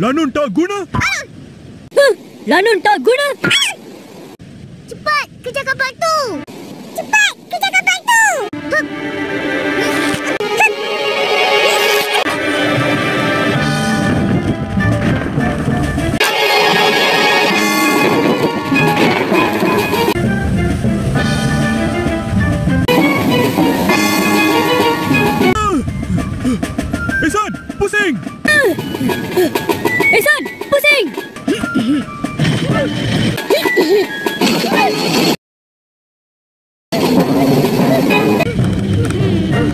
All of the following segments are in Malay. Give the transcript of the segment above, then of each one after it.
Lanun tak guna. Lanun tak guna. Cepat, kejar kapal tu. Cepat, kejar kapal tu. Ihsan, pusing. Ihsan, pusing.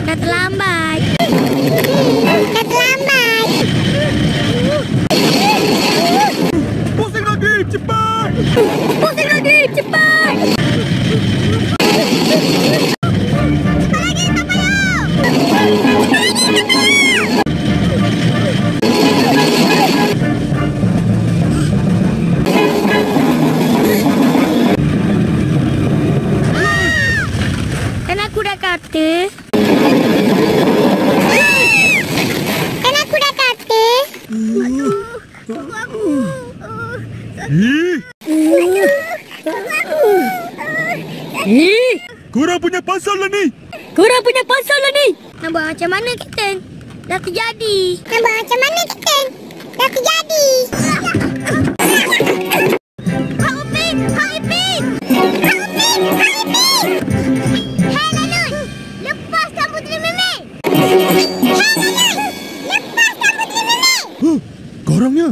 Dah terlambat. Dah terlambat. Pusing lagi, cepat. Pusing lagi, cepat. Kan aku dah kata. Kan aku dah kata. Aduh, aku. Ih, Ih, korang punya pasal lah ni. korang punya pasal lah ni. Nak buat macam mana, Kapten? Dah terjadi. Nak buat macam mana, Kapten? Dah terjadi. Kak Upin! Kak Ipin! Kak Upin! Kak Ipin! Hei, Lanun! Lepaskan Puteri Memek! Hei, Lanun! Lepaskan Puteri Memek! Korangnya.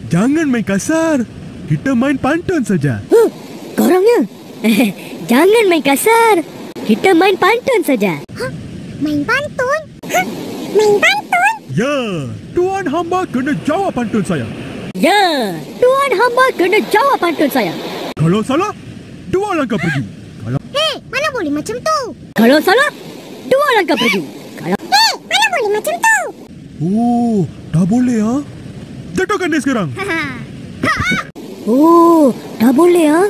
Jangan main kasar. Kita main pantun saja. Korangnya. Jangan main kasar. Kita main pantun saja. Main pantun? Main pantun? Ya, Tuan Hamba kena jawab pantun saya. Ya, Tuan Hamba kena jawab pantun saya. Kalau salah, 2 langkah pergi. Kalau Hei, mana boleh macam tu? Kalau salah, 2 langkah pergi. Kalau Hei, mana boleh macam tu? Oh, dah boleh ah. Jatuhkan dia sekarang. Oh, dah boleh ah.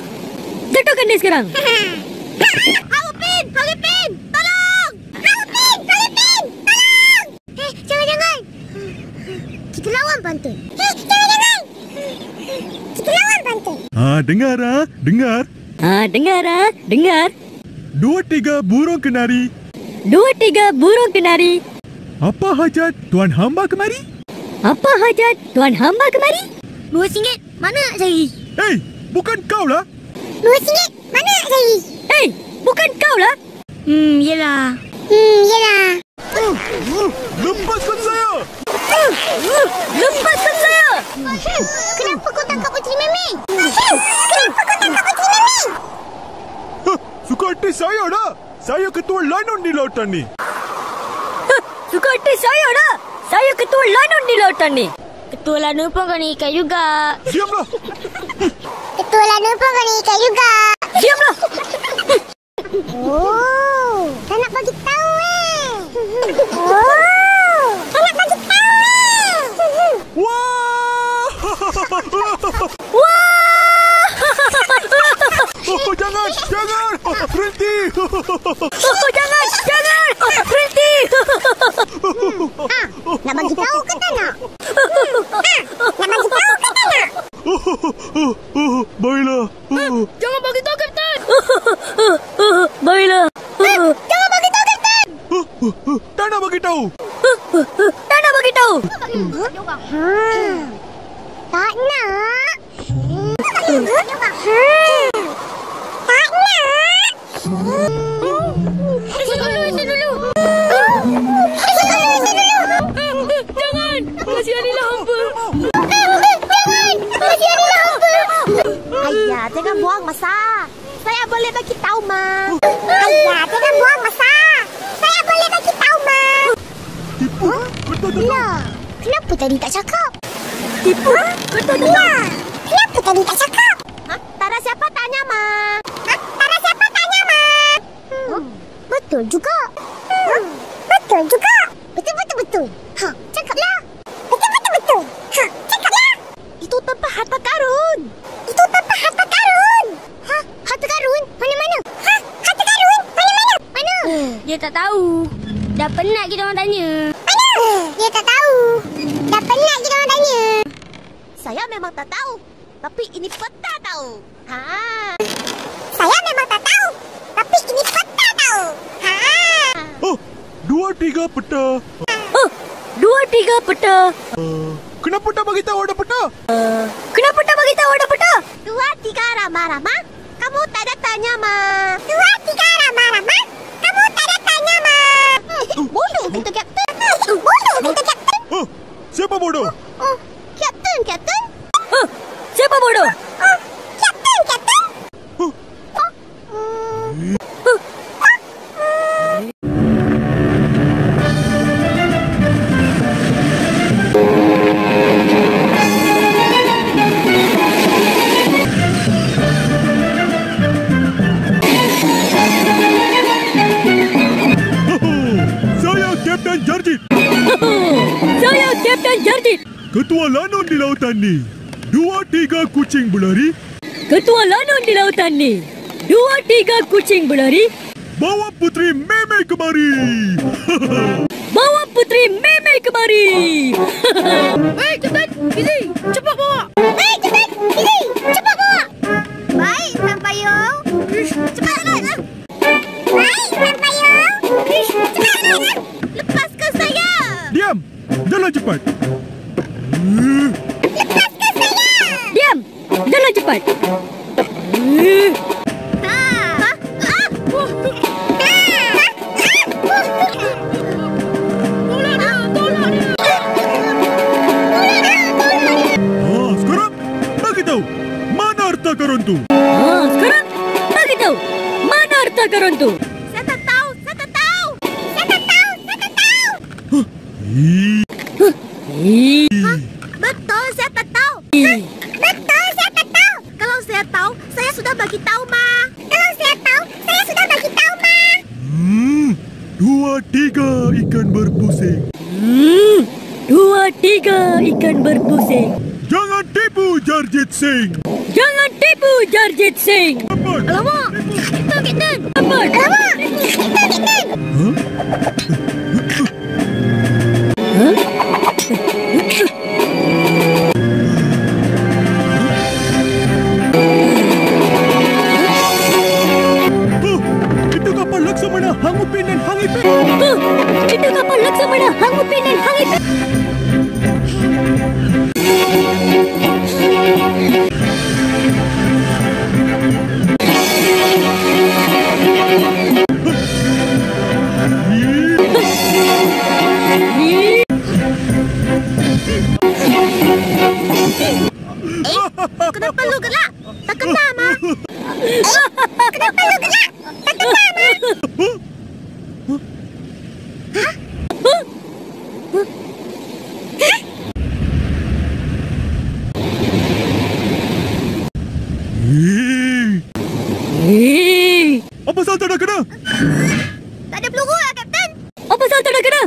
Jatuhkan dia sekarang. Kak Upin! Kak Ipin! Tolong! Kak Upin! Kak Ipin! Tolong! Hei, jangan-jangan. Kita lawan pantun. Hei, jangan-jangan. Kita lawan pantun. Dengar ah, dengar. Dengar ah, dengar. 2, 3 burung kenari. 2, 3 burung kenari. Apa hajat Tuan Hamba kemari? Apa hajat Tuan Hamba kemari? RM2 mana nak cari? Hei, bukan kau lah. RM2 mana nak cari? Hei, bukan kau lah. Yelah. Yelah. Lepaskan saya. Lepaskan saya. Kenapa kau tangkap Puteri Memek? Kenapa kau tangkap Puteri Memek? Suka hati saya dah. Saya ketua Lanun di lautan ni. Suka hati saya dah. Saya ketua Lanun di lautan ni. Ketua Lanun pun kena ikat juga. Diamlah. Ketua Lanun pun kena ikat juga. Diamlah. Oh, tak nak bagi tahu Oh, tak nak bagi tahu Wah! Wah! Oh, jangan, jangan. Berhenti. Oh, jangan, jangan. Berhenti. Nak bagi tahu ke tak nak? Nak bagi tahu ke tak nak? Baiklah. Jangan bagi tahu, Kapten. Baiklah. Jangan bagi tahu, Kapten. Tak nak bagi tahu. Tak nak bagi tahu. Tak nak. Tak nak. Jangan. Kasihanilah hamba. Jangan. Kasihanilah hamba. Ayah, jangan buang masa. Saya boleh bagi tahu, Ma. Ayah, jangan buang masa. Saya boleh bagi tahu, Ma. Tipu. Betul-betul. Lah, kenapa tadi tak cakap? Tipu. Betul-betul. Lah, kenapa tadi tak cakap? Tak ada siapa tanya, Ma. Tak ada siapa tanya, Ma. Betul juga. Betul juga. Betul-betul-betul. Cakaplah. Betul-betul-betul. Cakaplah. Itu tempat harta karun. Itu tempat harta karun. Harta karun? Mana-mana? Harta karun? Mana-mana? Mana? Dia tak tahu. Dah penat kita orang tanya. Mana? Dia tak tahu. Dah penat kita orang tanya. Saya memang tak tahu. Tapi ini peta tahu. Ha. Saya memang tak tahu. Tapi ini peta tahu. Ha. Oh, 2, 3 peta. Oh, 2, 3 peta. Kenapa tak bagi tahu ada peta? Kenapa tak bagi tahu ada peta? 2, 3 Rama-Rama. Kamu tak ada tanya, Ma. 2, 3 Rama-Rama. Kamu tak ada tanya, Ma. Bodoh kita, Kapten. Bodoh kita, Kapten. Oh, siapa bodoh? Kapten, Kapten. Oh, siapa bodoh? Kapten, Kapten. Oh, saya Kapten Jarjit, Saya Kapten Jarjit. Ketua Lanon di lautan ni. 2, 3 kucing berlari, Ketua Lanon di lautan ni. 2, 3 kucing berlari. bawa Putri Meme kemari. Bawa Putri Meme kemari. Hei, Kapten. Billy, cepat bawa. Hei, cepat. Billy, cepat bawa. Baik, Tuan Payung. Cepat lah. Baik, Tuan Payung. Cepat lah. Lepaskan saya. Diam, jalan cepat. Lepaskan saya. Diam. Jalan cepat. Sekarang bagi tahu mana harta karun tu. Sekarang bagi tahu mana harta karun tu. Saya tak tahu. Saya tak tahu. Saya tak tahu. Saya tak tahu. Betul, saya tak tahu. Betul, saya tak tahu. Kalau saya tahu, saya sudah bagi tahu, Ma. Kalau saya tahu, saya sudah bagi tahu, Ma. 2, 3 ikan berpusing. 2, 3 ikan berpusing. Jangan tipu Jarjit Singh. Jangan tipu Jarjit Singh. Cepat. Alamak, itu Kapten. Cepat. Alamak, itu Kapten. Oh, itu kapal Laksamana Hang Upin dan Hang Ipin. Itu kapal Laksamana Hang Upin dan Hang Ipin. Kenapa lu gelak? Tak kena, Ma. Kenapa lu gelak? Tak kena, Ma. Apa sahaja tak ada kena? Tak ada peluru lah, Kapten. Apa sahaja tak ada kena?